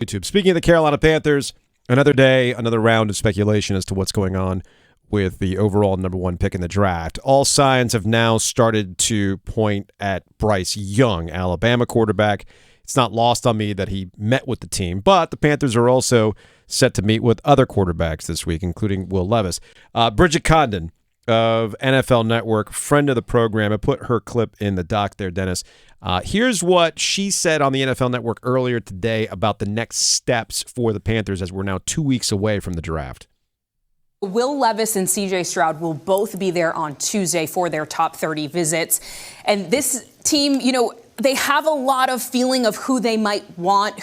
YouTube. Speaking of the Carolina Panthers, another day, another round of speculation as to what's going on with the overall number one pick in the draft. All signs have now started to point at Bryce Young, Alabama quarterback. It's not lost on me that he met with the team, but the Panthers are also set to meet with other quarterbacks this week, including Will Levis. Bridget Condon of NFL Network, friend of the program. I put her clip in the doc there, Dennis. Here's what she said on the NFL Network earlier today about the next steps for the Panthers as we're now 2 weeks away from the draft. Will Levis and C.J. Stroud will both be there on Tuesday for their top 30 visits. And this team, they have a lot of feeling of who they might want,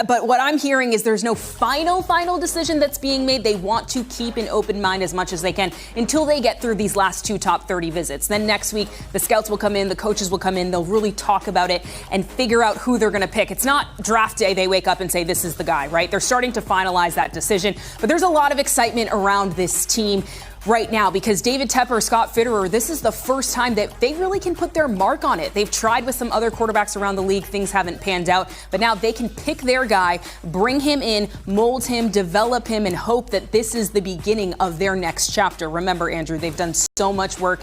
but what I'm hearing is there's no final decision that's being made. They want to keep an open mind as much as they can until they get through these last two top 30 visits. Then next week, the scouts will come in, the coaches will come in, they'll really talk about it and figure out who they're going to pick. It's not draft day, they wake up and say, this is the guy, right? They're starting to finalize that decision. But there's a lot of excitement around this team right now because David Tepper, Scott Fitterer, this is the first time that they really can put their mark on it. They've tried with some other quarterbacks around the league. Things haven't panned out, but now they can pick their guy, bring him in, mold him, develop him, and hope that this is the beginning of their next chapter. Remember, Andrew, they've done so much work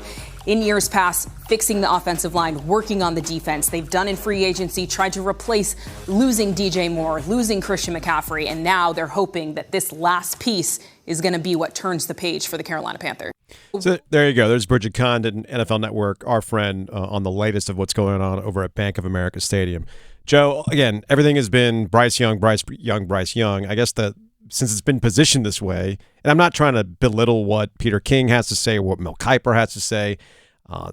in years past, fixing the offensive line, working on the defense. They've done in free agency, tried to replace losing DJ Moore, losing Christian McCaffrey, and now they're hoping that this last piece is going to be what turns the page for the Carolina Panthers. So there you go. There's Bridget Condon, NFL Network, our friend, on the latest of what's going on over at Bank of America Stadium. Joe, again, everything has been Bryce Young. I guess since it's been positioned this way, and I'm not trying to belittle what Peter King has to say or what Mel Kiper has to say.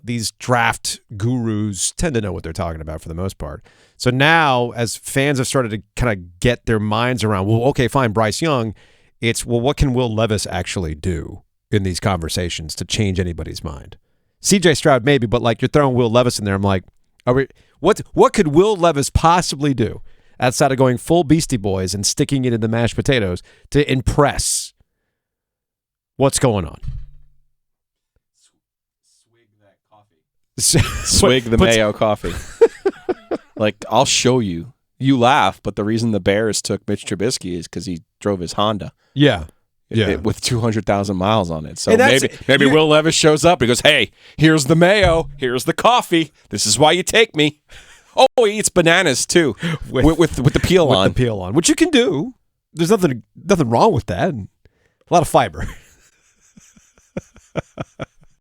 These draft gurus tend to know what they're talking about for the most part. So now, as fans have started to kind of get their minds around, well, okay, fine, Bryce Young, it's, well, what can Will Levis actually do in these conversations to change anybody's mind? C.J. Stroud maybe, but like you're throwing Will Levis in there, I'm like, what could Will Levis possibly do outside of going full Beastie Boys and sticking it in the mashed potatoes to impress? What's going on? Swig that coffee. Swig the mayo coffee. Like, I'll show you. You laugh, but the reason the Bears took Mitch Trubisky is because he drove his Honda. Yeah. With 200,000 miles on it. So maybe Will Levis shows up and goes, hey, here's the mayo. Here's the coffee. This is why you take me. Oh, he eats bananas, too, with the peel on. With the peel on, which you can do. There's nothing wrong with that. A lot of fiber.